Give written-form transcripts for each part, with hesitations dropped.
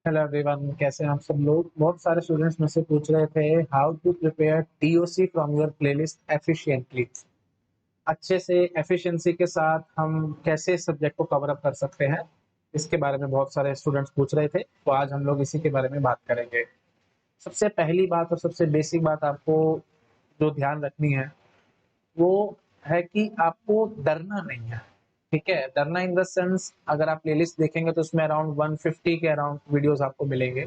Hello everyone, कैसे हैं आप सब लोग। बहुत सारे स्टूडेंट्स में से पूछ रहे थे how to prepare TOC from your playlist efficiently. अच्छे से एफिशिएंसी के साथ हम कैसे सब्जेक्ट को कवर अप कर सकते हैं, इसके बारे में बहुत सारे स्टूडेंट्स पूछ रहे थे। तो आज हम लोग इसी के बारे में बात करेंगे। सबसे पहली बात और सबसे बेसिक बात आपको जो ध्यान रखनी है वो है कि आपको डरना नहीं है। ठीक है, डरना इन द सेंस, अगर आप प्लेलिस्ट देखेंगे तो उसमें अराउंड 150 के अराउंड वीडियोस आपको मिलेंगे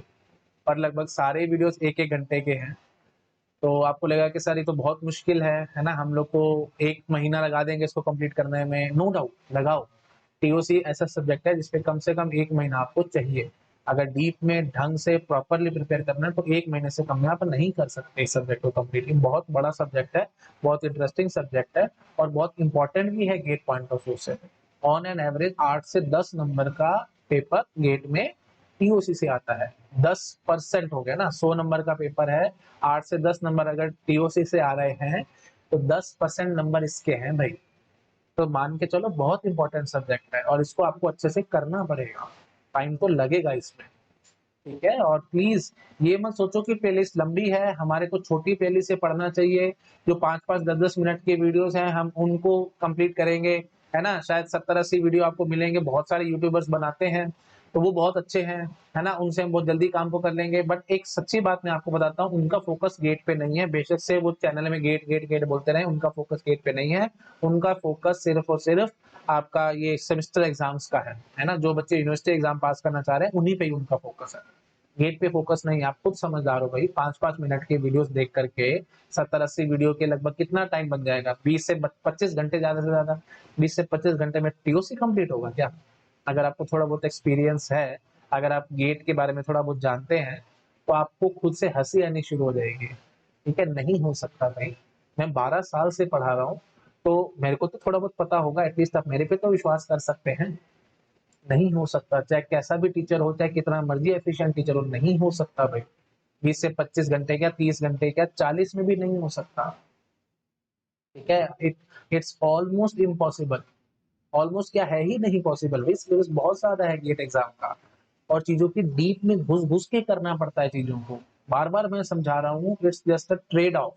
और लगभग सारे वीडियोस एक एक घंटे के हैं। तो आपको लगेगा कि सर ये तो बहुत मुश्किल है ना, हम लोग को एक महीना लगा देंगे इसको कंप्लीट करने में। नो डाउट लगाओ। टीओसी ऐसा सब्जेक्ट है जिसपे कम से कम एक महीना आपको चाहिए। अगर डीप में ढंग से प्रॉपरली प्रिपेयर करना है तो एक महीने से कम में आप नहीं कर सकते इस सब्जेक्ट को कंप्लीट। बहुत बड़ा सब्जेक्ट है, बहुत इंटरेस्टिंग सब्जेक्ट है और बहुत इंपॉर्टेंट भी है गेट पॉइंट ऑफ व्यू से। ऑन एन एवरेज 8 से 10 नंबर का पेपर गेट में टीओसी से आता है। 10% हो गया ना, 100 नंबर का पेपर है, 8 से 10 नंबर अगर टीओसी से आ रहे हैं तो 10% नंबर इसके हैं भाई। तो मान के चलो बहुत इंपॉर्टेंट सब्जेक्ट है और इसको आपको अच्छे से करना पड़ेगा। टाइम तो लगेगा इसमें। ठीक है, और प्लीज ये मत सोचो कि प्लेलिस्ट लंबी है हमारे को छोटी प्लेलिस्ट से पढ़ना चाहिए। जो 5-5 10-10 मिनट के वीडियोस हैं हम उनको कंप्लीट करेंगे, है ना। शायद 70-80 वीडियो आपको मिलेंगे, बहुत सारे यूट्यूबर्स बनाते हैं तो वो बहुत अच्छे हैं, है ना। उनसे हम बहुत जल्दी काम को कर लेंगे। बट एक सच्ची बात मैं आपको बताता हूँ, उनका फोकस गेट पे नहीं है। बेशक से वो चैनल में गेट गेट गेट बोलते रहे, उनका फोकस गेट पे नहीं है। उनका फोकस सिर्फ और सिर्फ आपका ये सेमेस्टर एग्जाम्स का है ना। जो बच्चे यूनिवर्सिटी एग्जाम पास करना चाह रहे हैं उन्हीं पे ही उनका फोकस है। गेट पे फोकस नहीं। आप खुद समझदार हो भाई, 5-5 मिनट के वीडियोस देख करके 70-80 वीडियो के लगभग कितना टाइम बन जाएगा, 20 से 25 घंटे, ज्यादा से ज्यादा 20 से 25 घंटे में टीओसी कंप्लीट होगा क्या। अगर आपको थोड़ा बहुत एक्सपीरियंस है, अगर आप गेट के बारे में थोड़ा बहुत जानते हैं तो आपको खुद से हंसी आनी शुरू हो जाएगी। ठीक है, नहीं हो सकता भाई। मैं 12 साल से पढ़ा रहा हूँ तो मेरे को तो थोड़ा बहुत पता होगा, एटलीस्ट आप मेरे पे तो विश्वास कर सकते हैं। नहीं हो सकता, चाहे कैसा भी टीचर हो, चाहे कितना मर्जी एफिशिएंट टीचर हो, नहीं हो सकता भाई। 20 से 25 घंटे क्या, 30 घंटे क्या, 40 में भी नहीं हो सकता। ठीक है, इट्स ऑलमोस्ट इम्पॉसिबल। ऑलमोस्ट क्या है ही नहीं पॉसिबल भाई, सिलेबस बहुत ज्यादा है गेट एग्जाम का और चीजों की डीप में घुस घुस के करना पड़ता है चीजों को। बार बार मैं समझा रहा हूँ, it's just a trade off.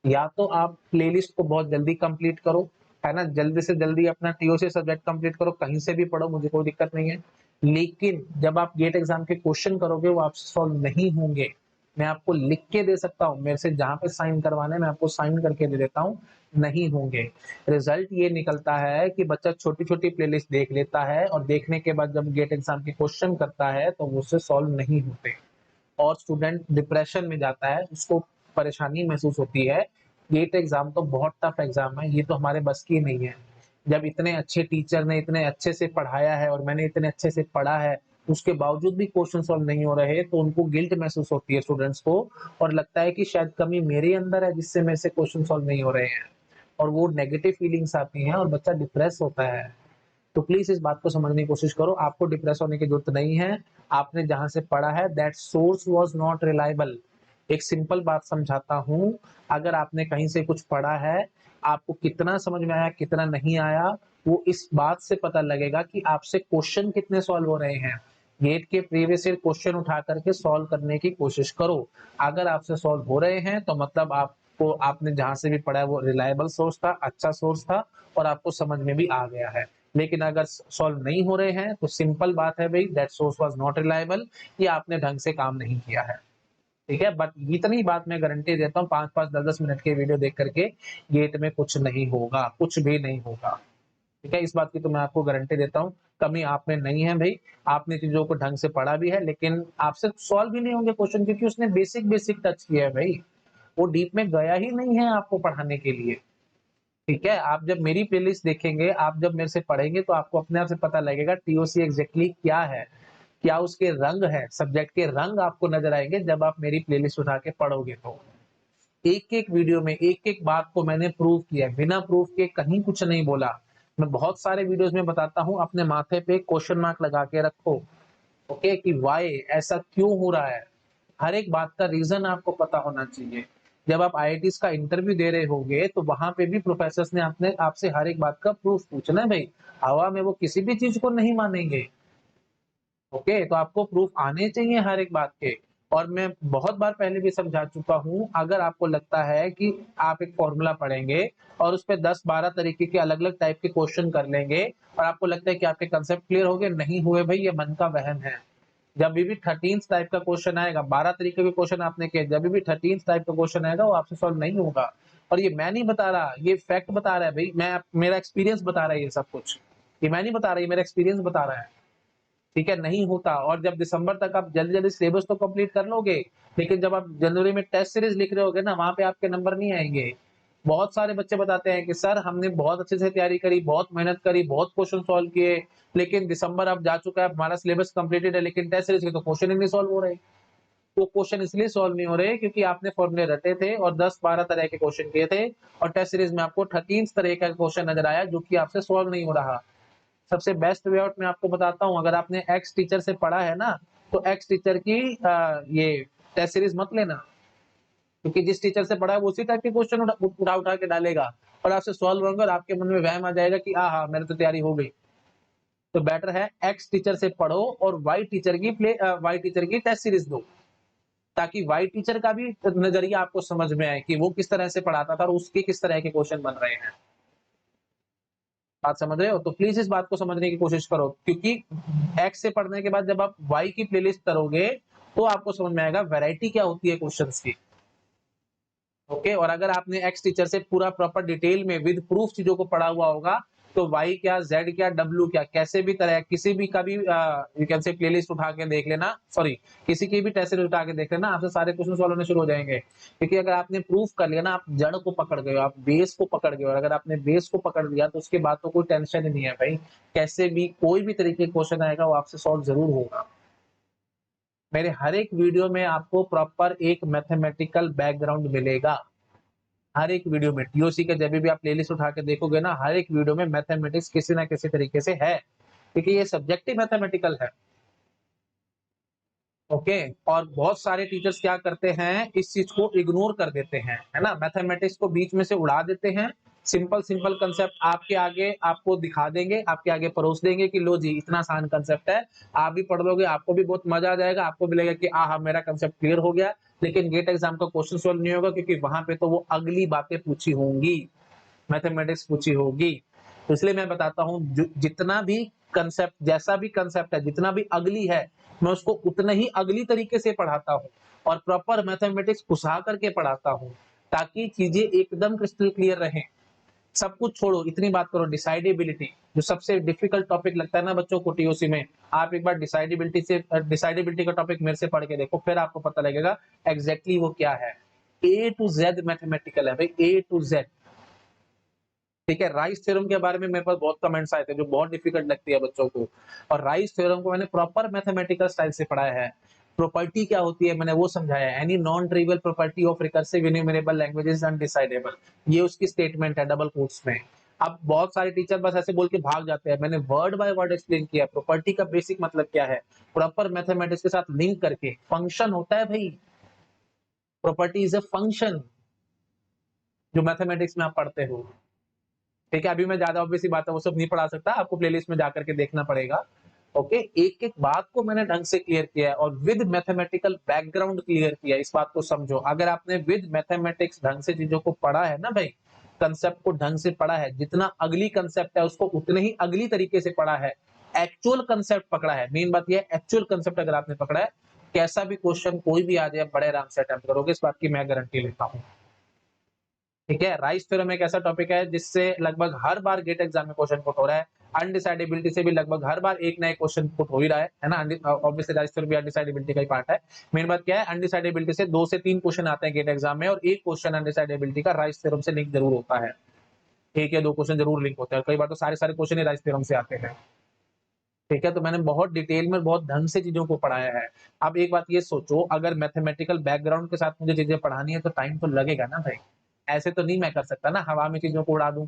या तो आप प्लेलिस्ट को बहुत जल्दी कंप्लीट करो, है ना, जल्दी से जल्दी अपना टीओसी सब्जेक्ट कंप्लीट करो, कहीं से भी पढ़ो, मुझे कोई दिक्कत नहीं है। लेकिन जब आप गेट एग्जाम के क्वेश्चन करोगे वो आपसे सॉल्व नहीं होंगे। मैं आपको लिख के दे सकता हूँ, मेरे से जहां पे साइन करवाने मैं आपको साइन करके दे देता हूँ, नहीं होंगे। रिजल्ट ये निकलता है कि बच्चा छोटी छोटी प्लेलिस्ट देख लेता है और देखने के बाद जब गेट एग्जाम के क्वेश्चन करता है तो वो उससे सॉल्व नहीं होते और स्टूडेंट डिप्रेशन में जाता है, उसको परेशानी महसूस होती है। गेट एग्जाम तो बहुत टफ एग्जाम है, ये तो हमारे बस की नहीं है। जब इतने अच्छे टीचर ने इतने अच्छे से पढ़ाया है और मैंने इतने अच्छे से पढ़ा है, उसके बावजूद भी क्वेश्चन सॉल्व नहीं हो रहे तो उनको गिल्ट महसूस होती है स्टूडेंट्स को। और लगता है कि शायद कमी मेरे अंदर है जिससे मेरे से क्वेश्चन सॉल्व नहीं हो रहे हैं, और वो नेगेटिव फीलिंग्स आती हैं और बच्चा डिप्रेस होता है। तो प्लीज इस बात को समझने की कोशिश करो, आपको डिप्रेस होने की जरूरत नहीं है। आपने जहां से पढ़ा है that source was not reliable. एक सिंपल बात समझाता हूं, अगर आपने कहीं से कुछ पढ़ा है, आपको कितना समझ में आया कितना नहीं आया, वो इस बात से पता लगेगा कि आपसे क्वेश्चन कितने सॉल्व हो रहे हैं। गेट के प्रीवियस ईयर क्वेश्चन उठा करके सॉल्व करने की कोशिश करो। अगर आपसे सॉल्व हो रहे हैं तो मतलब आपको, आपने जहां से भी पढ़ा है वो रिलायबल सोर्स था, अच्छा सोर्स था और आपको समझ में भी आ गया है। लेकिन अगर सॉल्व नहीं हो रहे हैं तो सिंपल बात है भाई, that source was not reliable, या आपने ढंग से काम नहीं किया है। ठीक है, बट इतनी बात मैं गारंटी देता हूँ, 5-5 10-10 मिनट के वीडियो देख करके गेट में कुछ नहीं होगा, कुछ भी नहीं होगा। ठीक है, इस बात की तो मैं आपको गारंटी देता हूँ। कमी आप में नहीं है भाई, आपने चीजों को ढंग से पढ़ा भी है लेकिन आपसे सॉल्व भी नहीं होंगे क्वेश्चन, क्योंकि उसने बेसिक बेसिक टच किया है भाई, वो डीप में गया ही नहीं है आपको पढ़ाने के लिए। ठीक है, आप जब मेरी प्लेलिस्ट देखेंगे, आप जब मेरे से पढ़ेंगे तो आपको अपने आप से पता लगेगा टीओसी एग्जैक्टली क्या है, क्या उसके रंग है, सब्जेक्ट के रंग आपको नजर आएंगे जब आप मेरी प्लेलिस्ट उठा के पढ़ोगे। तो एक एक वीडियो में एक एक बात को मैंने प्रूव किया, बिना प्रूफ के कहीं कुछ नहीं बोला। मैं बहुत सारे वीडियोस में बताता हूँ, अपने माथे पे क्वेश्चन मार्क लगा के रखो। ओके, कि वाई ऐसा क्यों हो रहा है, हर एक बात का रीजन आपको पता होना चाहिए। जब आप आईआईटीज का इंटरव्यू दे रहे होंगे तो वहां पे भी प्रोफेसर्स ने आपने आपसे हर एक बात का प्रूफ पूछना है भाई। हवा में वो किसी भी चीज को नहीं मानेंगे। ओके, तो आपको प्रूफ आने चाहिए हर एक बात के। और मैं बहुत बार पहले भी समझा चुका हूँ, अगर आपको लगता है कि आप एक फॉर्मूला पढ़ेंगे और उस पे 10-12 तरीके के अलग-अलग टाइप के क्वेश्चन कर लेंगे और आपको लगता है कि आपके कांसेप्ट क्लियर हो गए, नहीं हुए भई, ये मन का वहम है। जब भी 13th टाइप का क्वेश्चन आएगा, 12 तरीके के क्वेश्चन आपने किए, जब भी 13th टाइप का क्वेश्चन आएगा वो आपसे सॉल्व नहीं होगा। और ये मैं नहीं बता रहा, ये फैक्ट बता रहा है भई, मेरा एक्सपीरियंस बता रहा है ये सब कुछ। ये मैं नहीं बता रहा, ये मेरा एक्सपीरियंस बता रहा है। ठीक है, नहीं होता। और जब दिसंबर तक आप जल्दी-जल्दी सिलेबस तो कंप्लीट कर लोगे, लेकिन जब आप जनवरी में टेस्ट सीरीज लिख रहे होगे ना, वहाँ पे आपके नंबर नहीं आएँगे। बहुत सारे बच्चे बताते हैं कि सर हमने बहुत अच्छे से तैयारी करी, बहुत मेहनत करी, बहुत क्वेश्चन सॉल्व किए, लेकिन दिसंबर अब जा चुका है, हमारा सिलेबस कंप्लीटेड है, लेकिन टेस्ट सीरीज के तो क्वेश्चन ही नहीं सॉल्व हो रहे। वो क्वेश्चन इसलिए सॉल्व नहीं हो रहे क्योंकि आपने फॉर्मूले रटे थे और 10-12 तरह के क्वेश्चन किए थे और टेस्ट सीरीज में आपको 13th तरह का क्वेश्चन नज़र आया जो कि आपसे सॉल्व नहीं हो रहा। सबसे बेस्ट वे आउट मैं आपको बताता हूँ, अगर आपने एक्स टीचर से पढ़ा है ना, तो एक्स टीचर की ये टेस्ट सीरीज मत लेना, क्योंकि जिस टीचर से पढ़ा है वो उसी टाइप के क्वेश्चन उठा के डालेगा और आपसे सॉल्व होंगे और आपके मन में वहम आ जाएगा कि हाँ मेरी तो तैयारी हो गई। तो बेटर है एक्स टीचर से पढ़ो और वाई टीचर की टेस्ट सीरीज दो, ताकि वाई टीचर का भी नजरिया आपको समझ में आए कि वो किस तरह से पढ़ाता था और उसके किस तरह के क्वेश्चन बन रहे हैं। बात समझ रहे हो? तो प्लीज इस बात को समझने की कोशिश करो, क्योंकि एक्स से पढ़ने के बाद जब आप वाई की प्लेलिस्ट करोगे तो आपको समझ में आएगा वैरायटी क्या होती है क्वेश्चंस की। ओके, और अगर आपने एक्स टीचर से पूरा प्रॉपर डिटेल में विद प्रूफ चीजों को पढ़ा हुआ होगा, तो वाई क्या, जेड क्या, डब्ल्यू क्या, कैसे भी तरह किसी भी का भी यू कैन से प्लेलिस्ट उठा के देख लेना, सॉरी किसी की भी टेस्ट उठा के देख लेना, आपसे सारे क्वेश्चन सॉल्व होने शुरू हो जाएंगे। क्योंकि अगर आपने प्रूफ कर लिया ना, आप जड़ को पकड़ गए हो, आप बेस को पकड़ गए हो, और अगर आपने बेस को पकड़ लिया तो उसके बाद तो कोई टेंशन ही नहीं है भाई। कैसे भी कोई भी तरीके का क्वेश्चन आएगा वो आपसे सॉल्व जरूर होगा। मेरे हर एक वीडियो में आपको प्रॉपर एक मैथमेटिकल बैकग्राउंड मिलेगा। हर एक वीडियो में टीओसी का जब भी आप प्लेलिस्ट उठा के देखोगे ना, हर एक वीडियो में मैथमेटिक्स किसी ना किसी तरीके से है, क्योंकि ये सब्जेक्ट ही मैथमेटिकल है। ओके, और बहुत सारे टीचर्स क्या करते हैं, इस चीज को इग्नोर कर देते हैं, है ना, मैथमेटिक्स को बीच में से उड़ा देते हैं। सिंपल सिंपल कंसेप्ट आपके आगे आपको दिखा देंगे, आपके आगे परोस देंगे कि लो जी इतना आसान कंसेप्ट है, आप भी पढ़ लोगे, आपको भी बहुत मजा आ जाएगा, आपको भी लगेगा कि हाँ मेरा कंसेप्ट क्लियर हो गया। लेकिन गेट एग्जाम का क्वेश्चन सॉल्व नहीं होगा, क्योंकि वहां पे तो वो अगली बातें पूछी होंगी, मैथमेटिक्स पूछी होगी। तो इसलिए मैं बताता हूँ जितना भी कंसेप्ट, जैसा भी कंसेप्ट है, जितना भी अगली है, मैं उसको उतना ही अगली तरीके से पढ़ाता हूँ और प्रॉपर मैथमेटिक्स घुसा करके पढ़ाता हूँ, ताकि चीजें एकदम क्रिस्टल क्लियर रहें। सब कुछ छोड़ो, इतनी बात करो, डिसाइडेबिलिटी जो सबसे डिफिकल्ट टॉपिक लगता है ना बच्चों को टीओसी में, आप एक बार डिसाइडेबिलिटी का टॉपिक मेरे से पढ़ के देखो, फिर आपको पता लगेगा एग्जैक्टली वो क्या है। ए टू जेड मैथमेटिकल है भाई, ए टू जेड। ठीक है, राइस थ्योरम के बारे में मेरे पास बहुत कमेंट्स आए थे जो बहुत डिफिकल्ट लगती है बच्चों को, और राइस थ्योरम को मैंने प्रॉपर मैथमेटिकल स्टाइल से पढ़ाया है। प्रॉपर्टी क्या होती है मैंने वो समझाया है, any non trivial property of recursive enumerable language is undecidable, ये उसकी स्टेटमेंट है डबल कोट्स में। अब बहुत सारे टीचर बस ऐसे बोल के भाग जाते हैं, मैंने वर्ड बाय वर्ड एक्सप्लेन किया प्रॉपर्टी का बेसिक मतलब क्या है, प्रॉपर मैथमेटिक्स के साथ लिंक करके। फंक्शन होता है भाई, प्रॉपर्टी इज अ फंक्शन, जो मैथमेटिक्स में आप पढ़ते हो। ठीक है, अभी मैं ज्यादा ऑब्वियस सी बात है वो सब नहीं पढ़ा सकता, आपको प्लेलिस्ट में जाकर के देखना पड़ेगा। ओके, एक एक बात को मैंने ढंग से क्लियर किया है और विद मैथमेटिकल बैकग्राउंड क्लियर किया है, इस बात को समझो। अगर आपने विद मैथमेटिक्स ढंग से चीजों को पढ़ा है ना भाई, कंसेप्ट को ढंग से पढ़ा है, जितना अगली कंसेप्ट है उसको उतने ही अगली तरीके से पढ़ा है, एक्चुअल कंसेप्ट पकड़ा है, मेन बात यह है एक्चुअल कंसेप्ट अगर आपने पकड़ा है, कैसा भी क्वेश्चन कोई भी आ जाए बड़े आराम से अटेम्प्ट करोगे, इस बात की मैं गारंटी लेता हूँ। ठीक है, राइस थ्योरम एक ऐसा टॉपिक है जिससे लगभग हर बार गेट एग्जाम में क्वेश्चन पुट हो रहा है। अनडिसाइडेबिलिटी से भी लगभग हर बार एक नया क्वेश्चन पुट हो ही रहा है ना, ऑब्वियसली राइस थ्योरम भी अनडिसाइडेबिलिटी का ही पार्ट है। मेन बात क्या है, अनडिसाइडेबिलिटी से 2 से 3 क्वेश्चन आते हैं गेट एग्जाम में और एक क्वेश्चन अनडिसाइडेबिलिटी का राइस थ्योरम से लिंक जरूर होता है। एक या दो क्वेश्चन जरूर लिंक होते हैं, कई बार तो सारे सारे क्वेश्चन ही राइस थ्योरम से आते हैं। ठीक है, तो मैंने बहुत डिटेल में बहुत ढंग से चीजों को पढ़ाया है। अब एक बात ये सोचो, अगर मैथमेटिकल बैकग्राउंड के साथ मुझे चीजें पढ़ानी है तो टाइम तो लगेगा ना भाई, ऐसे तो नहीं मैं कर सकता ना हवा में चीजों को उड़ा दूं।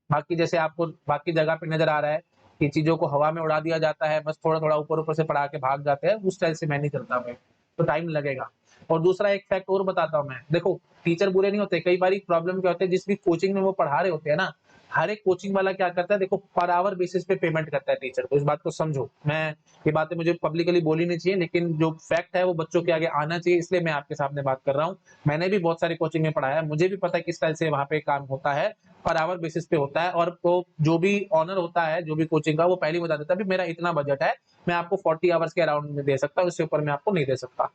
बाकी जैसे आपको बाकी जगह पे नजर आ रहा है कि चीजों को हवा में उड़ा दिया जाता है, बस थोड़ा थोड़ा ऊपर ऊपर से पढ़ा के भाग जाते हैं, उस टाइप से मैं नहीं चलता भाई, तो टाइम लगेगा। और दूसरा एक फैक्ट और बताता हूँ मैं, देखो टीचर बुरे नहीं होते, कई बार प्रॉब्लम क्या होती है, जिस भी कोचिंग में वो पढ़ा रहे होते हैं ना, हर एक कोचिंग वाला क्या करता है, देखो पर आवर बेसिस पे पेमेंट करता है टीचर को, इस बात को समझो। मैं ये बातें मुझे पब्लिकली बोली नहीं चाहिए, लेकिन जो फैक्ट है वो बच्चों के आगे आना चाहिए, इसलिए मैं आपके सामने बात कर रहा हूँ। मैंने भी बहुत सारी कोचिंग में पढ़ाया है, मुझे भी पता है किस तरह से वहाँ पे काम होता है, पर आवर बेसिस पे होता है। और तो जो भी ऑनर होता है जो भी कोचिंग का, वो पहले ही बता देता है मेरा इतना बजट है, मैं आपको 40 आवर्स के अराउंड में दे सकता हूँ, इससे ऊपर मैं आपको नहीं दे सकता।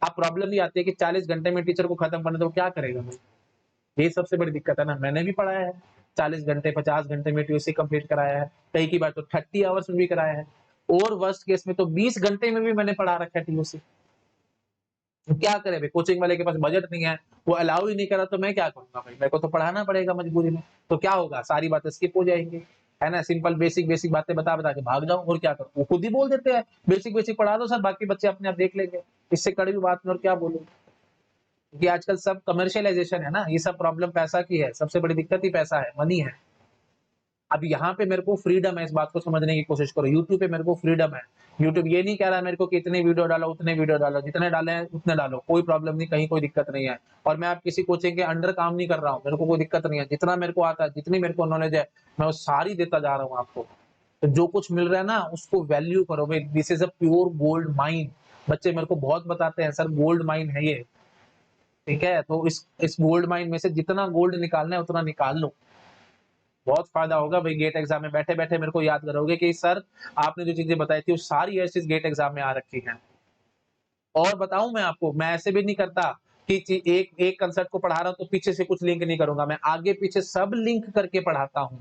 अब प्रॉब्लम ये आती है कि 40 घंटे में टीचर को खत्म करना, तो क्या करेगा भाई? ये सबसे बड़ी दिक्कत है ना। मैंने भी पढ़ाया है, 40 घंटे 50 घंटे में टीओसी कंप्लीट कराया है, कई की बार तो 30 आवर्स में भी कराया है, और वर्स्ट केस में तो 20 घंटे में भी मैंने पढ़ा रखा है टीओसी। तो क्या करे भाई, कोचिंग वाले के पास बजट नहीं है, वो अलाउ ही नहीं करा, तो मैं क्या करूंगा भाई, मेरे को तो पढ़ाना पड़ेगा मजबूरी में। तो क्या होगा, सारी बातें स्किप हो जाएंगी, है ना। सिंपल बेसिक बेसिक बातें बता बता के भाग जाओ, और क्या करो, वो खुद ही बोल देते हैं बेसिक बेसिक पढ़ा दो सर, बाकी बच्चे अपने आप देख लेंगे। इससे कड़वी बात में और क्या बोलूं, क्योंकि आजकल सब कमर्शियलाइजेशन है ना, ये सब प्रॉब्लम पैसा की है, सबसे बड़ी दिक्कत ही पैसा है, मनी है। अब यहाँ पे मेरे को फ्रीडम है, इस बात को समझने की कोशिश करो। यूट्यूब पे मेरे को फ्रीडम है, यूट्यूब ये नहीं कह रहा है मेरे को कि इतने वीडियो डालो उतने वीडियो डालो, जितने डाले हैं उतने डालो, कोई प्रॉब्लम नहीं, कहीं कोई दिक्कत नहीं है। और मैं आप किसी कोचिंग के अंडर काम नहीं कर रहा हूँ, मेरे को कोई दिक्कत नहीं है, जितना मेरे को आता है, जितनी मेरे को नॉलेज है, मैं वो सारी देता जा रहा हूँ आपको। तो जो कुछ मिल रहा है ना, उसको वैल्यू करो भाई, this is a pure gold mine. बच्चे मेरे को बहुत बताते हैं सर गोल्ड माइन है ये, ठीक है। तो इस गोल्ड माइन में से जितना गोल्ड निकालना है उतना निकाल लो, बहुत फायदा होगा भाई। गेट एग्जाम में बैठे बैठे मेरे को याद करोगे कि सर आपने जो चीजें बताई थी वो सारी ऐसी गेट एग्जाम में आ रखी हैं। और बताऊं मैं आपको, मैं ऐसे भी नहीं करता कि एक एक कंसेप्ट को पढ़ा रहा हूं तो पीछे से कुछ लिंक नहीं करूंगा, मैं आगे पीछे सब लिंक करके पढ़ाता हूं।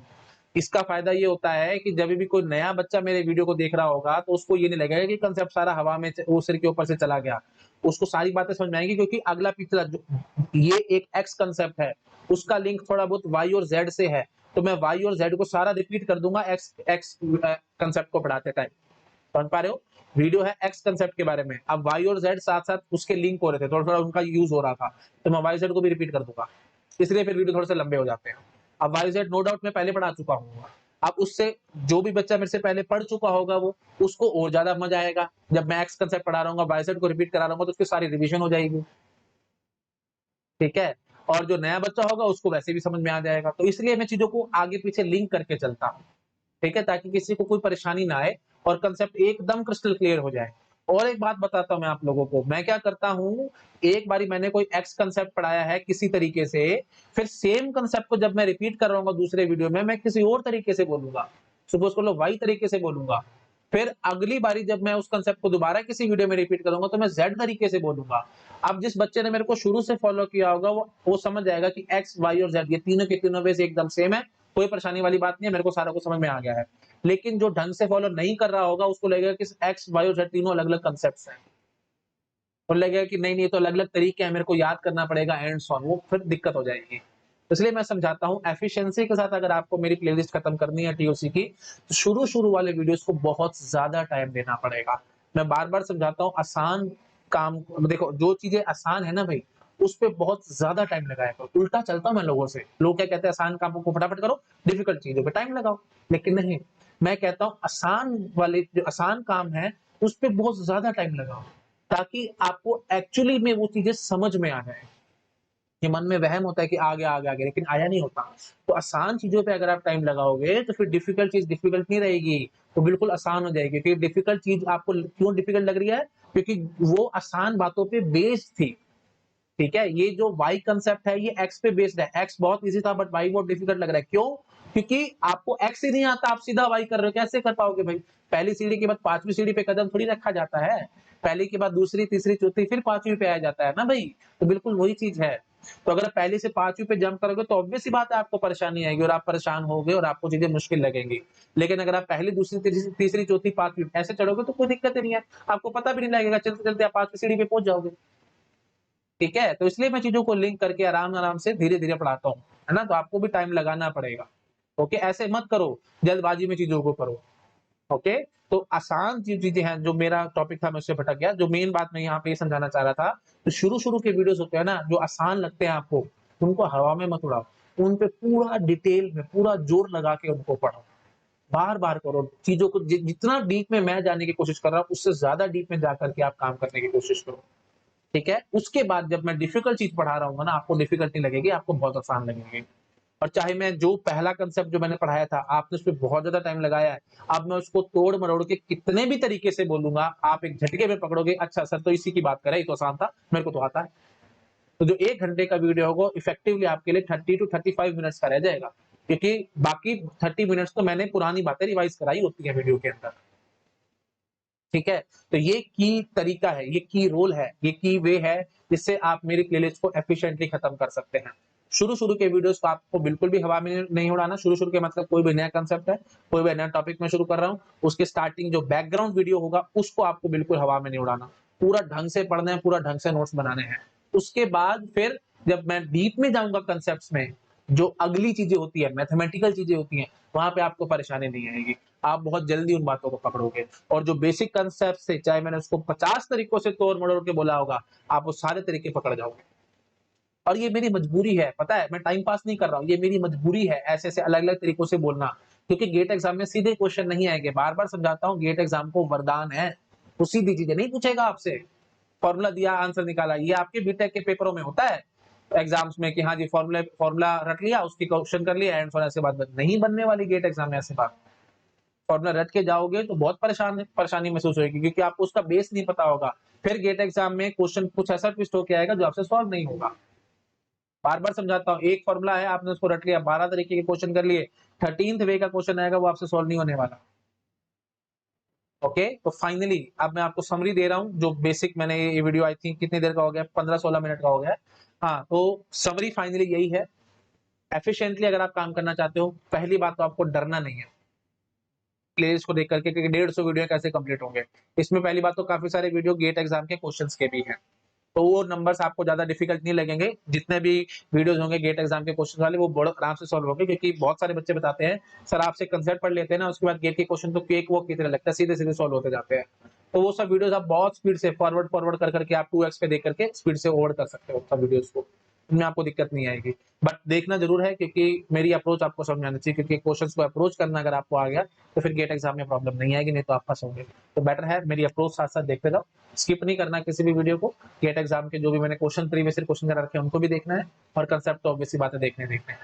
इसका फायदा ये होता है कि जब भी कोई नया बच्चा मेरे वीडियो को देख रहा होगा, तो उसको ये नहीं लगेगा कि कंसेप्ट सारा हवा में वो सिर के ऊपर से चला गया। उसको सारी बातें समझ में आएंगी, क्योंकि अगला पिछला ये एक एक्स कंसेप्ट है, उसका लिंक थोड़ा बहुत वाई और जेड से है, तो मैं वाई और जेड को सारा रिपीट कर दूंगा एक्स एक्स कंसेप्ट को पढ़ाते टाइम। समझ पा रहे हो, वीडियो है एक्स कंसेप्ट के बारे में, अब वाई और जेड साथ साथ उसके लिंक हो रहे थे, थोड़ा थोड़ा उनका यूज हो रहा था, तो मैं वाई जेड को भी रिपीट कर दूंगा, इसलिए फिर वीडियो थोड़े से लंबे हो जाते हैं। अब वाई जेड नो डाउट मैं पहले पढ़ा चुका हूँ, अब उससे जो भी बच्चा मेरे से पहले पढ़ चुका होगा वो उसको और ज्यादा मजा आएगा। जब मैं एक्स कंसेप्ट पढ़ा रहा हूँ, वाई जेड को रिपीट करा रहा हूँ, तो उसकी सारी रिविजन हो जाएगी, ठीक है। और जो नया बच्चा होगा उसको वैसे भी समझ में आ जाएगा, तो इसलिए मैं चीजों को आगे पीछे लिंक करके चलता हूँ, ठीक है, ताकि किसी को कोई परेशानी ना आए और कंसेप्ट एकदम क्रिस्टल क्लियर हो जाए। और एक बात बताता हूँ मैं आप लोगों को, मैं क्या करता हूँ, एक बारी मैंने कोई एक्स कंसेप्ट पढ़ाया है किसी तरीके से, फिर सेम कंसेप्ट को जब मैं रिपीट कर रहा हूँ दूसरे वीडियो में, मैं किसी और तरीके से बोलूंगा, सपोज कर लो वाई तरीके से बोलूंगा। फिर अगली बारी जब मैं उस कंसेप्ट को दोबारा किसी वीडियो में रिपीट करूंगा, तो मैं जेड तरीके से बोलूंगा। अब जिस बच्चे ने मेरे को शुरू से फॉलो किया होगा, वो समझ जाएगा कि एक्स वाई और जेड ये तीनों के तीनों वेज एकदम सेम है, कोई परेशानी वाली बात नहीं है, मेरे को सारा कुछ समझ में आ गया है। लेकिन जो ढंग से फॉलो नहीं कर रहा होगा, उसको लगेगा कि एक्स वाई और जेड तीनों अलग अलग कंसेप्ट हैं, और लगेगा कि नहीं नहीं, तो अलग अलग तरीके हैं, मेरे को याद करना पड़ेगा एंड सॉन, वो फिर दिक्कत हो जाएगी। इसलिए मैं समझाता हूँ एफिशिएंसी के साथ, अगर आपको मेरी प्लेलिस्ट खत्म करनी है टीओसी की, तो शुरू शुरू वाले वीडियोस को बहुत ज्यादा टाइम देना पड़ेगा। मैं बार बार समझाता हूँ, आसान काम, देखो जो चीजें आसान है ना भाई, उस पे बहुत ज्यादा टाइम लगाया करो। उल्टा चलता हूं मैं लोगों से, लोग क्या कहते हैं, आसान कामों को फटाफट करो, डिफिकल्ट चीजों पे टाइम लगाओ। लेकिन नहीं, मैं कहता हूँ आसान वाले जो आसान काम है उस पे बहुत ज्यादा टाइम लगाओ, ताकि आपको एक्चुअली में वो चीजें समझ में आ जाए। ये मन में वहम होता है कि आ गया आ गया आ गया, लेकिन आया नहीं होता। तो आसान चीजों पे अगर आप टाइम लगाओगे, तो फिर डिफिकल्ट चीज डिफिकल्ट नहीं रहेगी, तो बिल्कुल आसान हो जाएगी। क्योंकि डिफिकल्ट चीज आपको क्यों डिफिकल्ट लग रही है, क्योंकि वो आसान बातों पे बेस्ड थी, ठीक है। ये जो वाई कंसेप्ट है ये एक्स पे बेस्ड है, एक्स बहुत इजी था बट वाई बहुत डिफिकल्ट लग रहा है, क्यों? क्योंकि आपको एक्स ही नहीं आता, आप सीधा वाई कर रहे हो, कैसे कर पाओगे भाई? पहली सीढ़ी के बाद पांचवी सीढ़ी पे कदम थोड़ी रखा जाता है, पहली के बाद दूसरी तीसरी चौथी फिर पांचवी पे आया जाता है ना भाई। तो बिल्कुल वही चीज है। तो अगर पहली से पांचवी पे जंप करोगे, तो ऑब्वियस सी बात है आपको परेशानी आएगी और आप परेशान होगे और आपको चीजें मुश्किल लगेंगी। लेकिन अगर आप पहली दूसरी तीसरी चौथी पांचवी ऐसे चढ़ोगे, तो कोई दिक्कत ही नहीं है, आपको पता भी नहीं लगेगा, चलते चलते आप पांचवी सीढ़ी पे पहुंच जाओगे, ठीक है। तो इसलिए मैं चीजों को लिंक करके आराम आराम से धीरे धीरे पढ़ाता हूँ, है ना। तो आपको भी टाइम लगाना पड़ेगा, ओके। ऐसे मत करो, जल्दबाजी में चीजों को करो, ओके। तो आसान जो चीजें हैं, जो मेरा टॉपिक था मैं उससे भटक गया, जो मेन बात मैं यहाँ पे ये समझाना चाह रहा था, तो शुरू शुरू के वीडियोस होते हैं ना जो आसान लगते हैं आपको, उनको हवा में मत उड़ाओ, उन पे पूरा डिटेल में पूरा जोर लगा के उनको पढ़ो, बार बार करो चीजों को। जितना डीप में मैं जाने की कोशिश कर रहा हूँ, उससे ज्यादा डीप में जाकर के आप काम करने की कोशिश करो, ठीक है। उसके बाद जब मैं डिफिकल्ट चीज पढ़ा रहा हूँ ना, आपको डिफिकल्ट नहीं लगेगी, आपको बहुत आसान लगेगी, और चाहे मैं जो पहला कंसेप्ट जो मैंने पढ़ाया था, आपने उसपे बहुत ज़्यादा टाइम लगाया है, अब मैं उसको तोड़-मरोड़ के कितने भी तरीके से बोलूँगा, आप एक झटके में पकड़ोगे, अच्छा सर तो इसी की बात कर रहा है, ये तो आसान था, मेरे को तो आता है। तो जो 1 घंटे का वीडियो होगा इफेक्टिवली आपके लिए 30 टू 35 मिनट्स का रह जाएगा, क्योंकि बाकी 30 मिनट्स तो मैंने पुरानी बातें रिवाइज़ कराई होती है वीडियो के अंदर। ठीक है? तो ये की तरीका है, ये की रोल है, ये की वे है, जिससे आप मेरी प्लेलिस्ट को एफिशिएंटली खत्म कर सकते हैं। शुरू-शुरू के वीडियोज़ को आपको बिल्कुल भी हवा में नहीं उड़ाना, शुरू-शुरू के मतलब कोई भी नया कांसेप्ट है, कोई भी नया टॉपिक मैं शुरू कर रहा हूँ, उसकी स्टार्टिंग जो बैकग्राउंड वीडियो होगा, उसको आपको बिल्कुल हवा में नहीं उड़ाना। पूरा ढंग से पढ़ना है, पूरा ढंग से नोट्स बनाने हैं। उसके बाद फिर जब मैं डीप में जाऊँगा कांसेप्ट्स में, जो अगली चीज़ें होती हैं, मैथमेटिकल चीज़ें होती हैं, वहाँ पे आपको परेशानी नहीं आएगी। आप बहुत जल्दी उन बातों को पकड़ोगे। और जो बेसिक कांसेप्ट्स थे, चाहे मैंने उसको 50 तरीकों से तोड़-मरोड़ के बोला होगा, आप वो सारे तरीके पकड़ जाओगे। और ये मेरी मजबूरी है, पता है? मैं टाइम पास नहीं कर रहा हूँ, ये मेरी मजबूरी है ऐसे-ऐसे अलग-अलग तरीकों से बोलना। क्योंकि गेट एग्ज़ाम में सीधे क्वेश्चन नहीं आएँगे, बार-बार समझाता हूँ गेट एग्ज़ाम को वरदान है। वो सीधी चीज़ें नहीं पूछेगा आपसे, फ़ॉर्मूला दिया, आंसर निकाला, ये आपके बीटेक के पेपरों में होता है, एग्ज़ाम्स में कि हाँ जी, फ़ॉर्मूला रट लिया, उसकी क्वेश्चन कर लिया, एंड सो ऐसे बात नहीं बनने वाली गेट एग्ज़ाम में ऐसी बात। फॉर्मूला रट के जाओगे तो बहुत परेशानी महसूस होएगी, क्योंकि आपको उसका बेस नहीं पता होगा। फिर गेट एग्ज़ाम में क्वेश्चन कुछ ऐसा ट्विस्ट होके आएगा जो आपसे सॉल्व नहीं होगा। बार-बार समझाता हूँ, एक फॉर्मूला है, आपने उसको रट लिया, 12 तरीके के क्वेश्चन कर लिए, 13th वे का क्वेश्चन आएगा, वो आपसे सॉल्व नहीं होने वाला। ओके? तो फाइनली अब मैं आपको समरी दे रहा हूँ, जो बेसिक मैंने ये वीडियो आई थिंक कितनी देर का हो गया, 15-16 मिनट का हो गया है। हाँ, तो समरी फाइनली यही है, एफिशिएंटली अगर आप काम करना चाहते हो, पहली बात तो आपको डरना नहीं है। प्लेलिस्ट को देख करके कि 150 वीडियो कैसे कंप्लीट होंगे। इसमें पहली बात तो काफ़ी सारे वीडियो गेट एग्ज़ाम के क्वेश्चन्स के भी हैं। तो वो नंबर्स आपको ज़्यादा डिफिकल्ट नहीं लगेंगे। जितने भी वीडियोज़ होंगे गेट एग्ज़ाम के क्वेश्चन वाले वो बड़े आराम से सॉल्व होंगे, क्योंकि बहुत सारे बच्चे बताते हैं, सर आपसे कंसेप्ट पढ़ लेते हैं ना, उसके बाद गेट के क्वेश्चन तो केक वॉक की तरह लगता है, सीधे-सीधे सॉल्व होते जाते हैं। तो वो सब वीडियोज़ आप बहुत स्पीड से फॉरवर्ड कर के आप 2x पे देख करके स्पीड से ओवर कर सकते हो सब वीडियोज़ को। इनमें आपको दिक्कत नहीं आएगी। बट देखना ज़रूर है, क्योंकि मेरी अप्रोच आपको समझ में आनी चाहिए, क्योंकि क्वेश्चन्स को अप्रोच करना अगर आपको आ गया, तो फिर गेट एग्ज़ाम में प्रॉब्लम नहीं आएगी, नहीं तो आप फँसोगे। तो बेटर है मेरी अप्रोच साथ-साथ देखते जाओ, स्किप नहीं करना किसी भी वीडियो को। गेट एग्ज़ाम के जो भी मैंने क्वेश्चन प्रीवियस ईयर क्वेश्चन करा रखे हैं, उनको भी देखना है, और कांसेप्ट तो ऑब्वियस सी बात है देखने हैं।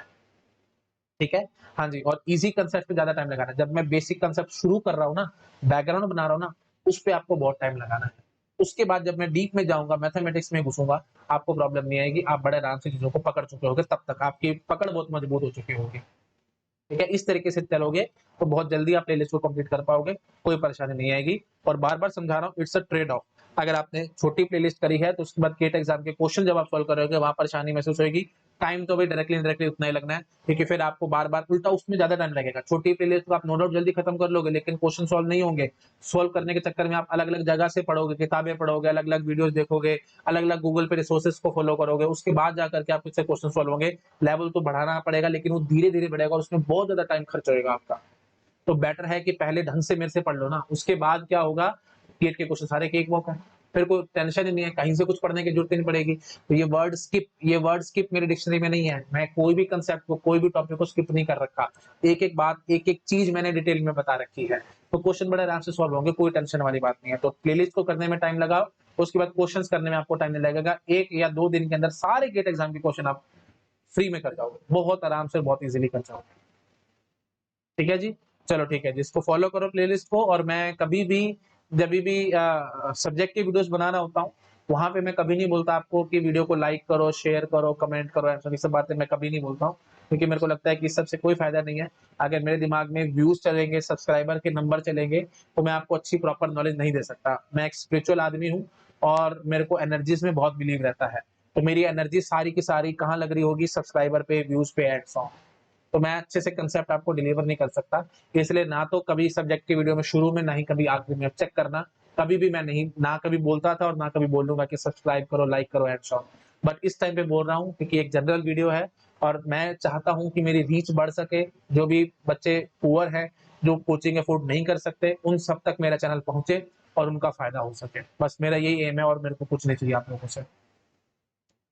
ठीक है? हाँ जी, और ईज़ी कांसेप्ट पे ज़्यादा टाइम लगाना है। जब मैं बेसिक कांसेप्ट शुरू कर रहा हूँ ना, बैकग्राउंड बना रहा हूँ ना, उस पे आपको बहुत टाइम लगाना है। उसके बाद जब मैं डीप में जाऊँगा, मैथमेटिक्स में घुसूँगा, आपको प्रॉब्लम नहीं आएगी। आप बड़े आराम से चीज़ों को पकड़ चुके होगे, तब तक आपकी पकड़ बहुत मजबूत हो चुकी होगी। ठीक है? इस तरीके से चलोगे, तो बहुत जल्दी आप प्लेलिस्ट को कंप्लीट कर पाओगे, कोई परेशानी नहीं आएगी। और बार-बार समझा रहा हूँ, इट्स अ ट्रेड ऑफ। अगर आपने छोटी प्लेलिस्ट करी है, तो उसके बाद गेट एग्ज़ाम के क्वेश्चन जब आप सॉल्व करोगे, वहाँ परेशानी महसूस होएगी। टाइम तो भाई डायरेक्टली उतना ही लगना है, क्योंकि फिर आपको बार-बार उल्टा उसमें ज़्यादा टाइम लगेगा। छोटी प्लेलिस्ट को आप नो डाउट जल्दी खत्म कर लोगे, लेकिन क्वेश्चन सॉल्व नहीं होंगे। सॉल्व करने के चक्कर में आप अलग-अलग जगह से पढ़ोगे, किताबें पढ़ोगे, अलग-अलग वीडियोज़ देखोगे, अलग-अलग गूगल पे रिसोर्सेज़ को फॉलो करोगे, उसके बाद जाकर के आपसे क्वेश्चन सॉल्व होंगे। लेवल तो बढ़ाना पड़ेगा, लेकिन वो धीरे-धीरे बढ़ेगा और उसमें बहुत ज़्यादा टाइम खर्च होएगा आपका। तो बेटर है कि पहले ढंग से मेरे से पढ़ लो ना, उसके बाद क्या होगा, गेट के क्वेश्चन सारे केक वॉक हैं। फिर कोई टेंशन ही नहीं है, कहीं से कुछ पढ़ने की ज़रूरत ही नहीं पड़ेगी। तो ये वर्ड स्किप मेरी डिक्शनरी में नहीं है। मैं कोई भी कांसेप्ट को, कोई भी टॉपिक को स्किप नहीं कर रखा। एक-एक बात, एक-एक चीज़ मैंने डिटेल में बता रखी है। तो क्वेश्चन बड़े आराम से सॉल्व होंगे, कोई टेंशन वाली बात नहीं है। तो प्लेलिस्ट को करने में टाइम लगाओ, उसके बाद क्वेश्चन्स करने में आपको टाइम नहीं लगेगा। 1 या 2 दिन के अंदर सारे गेट एग्ज़ाम के क्वेश्चन आप फ्री में कर जाओगे। बहुत आराम से, बहुत ईज़िली कर जाओगे। ठीक है जी? चलो ठीक है जी, इसको फ़ॉलो करो प्लेलिस्ट को। और मैं कभी भी, जभी भी सब्जेक्ट की वीडियोज़ बना रहा होता हूँ, वहाँ पे मैं कभी नहीं बोलता आपको कि वीडियो को लाइक करो, शेयर करो, कमेंट करो, ऐसा ये सब बातें मैं कभी नहीं बोलता हूँ, क्योंकि मेरे को लगता है कि इस सब से कोई फ़ायदा नहीं है। अगर मेरे दिमाग में व्यूज़ चलेंगे, सब्सक्राइबर के नंबर चलेंगे, तो मैं आपको अच्छी प्रॉपर नॉलेज नहीं दे सकता। मैं एक स्पिरिचुअल आदमी हूँ, और मेरे को एनर्जीज़ में बहुत बिलीव रहता है। तो मेरी एनर्जी सारी की सारी कहाँ लग रही होगी? सब्सक्राइबर पे, व्यूज़ पे, एड्स ऑन। तो मैं अच्छे से कंसेप्ट आपको डिलीवर नहीं कर सकता। इसलिए ना तो कभी सब्जेक्ट की वीडियो में शुरू में, ना ही कभी आखिरी में। अब चेक करना, कभी भी मैं नहीं, ना कभी बोलता था और ना कभी बोलूँगा कि सब्सक्राइब करो, लाइक करो एंड सो ऑन। बट इस टाइम पे बोल रहा हूँ, क्योंकि एक जनरल वीडियो है, और मैं चाहता हूँ कि मेरी रीच बढ़ सके। जो भी बच्चे पुअर हैं, जो कोचिंग अफोर्ड नहीं कर सकते, उन सब तक मेरा चैनल पहुँचे और उनका फ़ायदा हो सके। बस मेरा यही एम है, और मेरे को कुछ नहीं चाहिए आप लोगों से।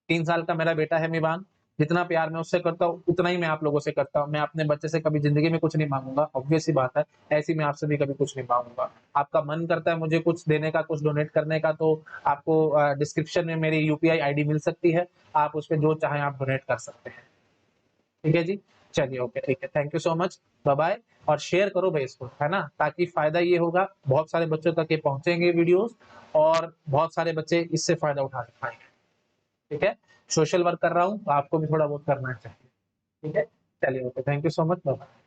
3 साल का मेरा बेटा है मिबान, जितना प्यार मैं उससे करता हूँ, उतना ही मैं आप लोगों से करता हूँ। मैं अपने बच्चे से कभी ज़िंदगी में कुछ नहीं माँगूँगा, ऑब्वियस सी बात है। ऐसे ही मैं आपसे भी कभी कुछ नहीं माँगूँगा। आपका मन करता है मुझे कुछ देने का, कुछ डोनेट करने का, तो आपको डिस्क्रिप्शन में मेरी यूपीआई आईडी मिल सकती है। आप उसपे जो चाहें आप डोनेट कर सकते हैं। ठीक है जी? चलिए ओके, ठीक है, thank you so much, bye bye. और शेयर करो भाई इसको, है ना, ताकि फायदा ये होगा, बहुत सारे बच्चों तक ये पहुंचेंगे वीडियोस और बहुत सारे बच्चे इससे फायदा उठा पाएंगे। ठीक है, सोशल वर्क कर रहा हूँ तो आपको भी थोड़ा बहुत करना चाहिए। ठीक है, चलिए okay, thank you so much, bye.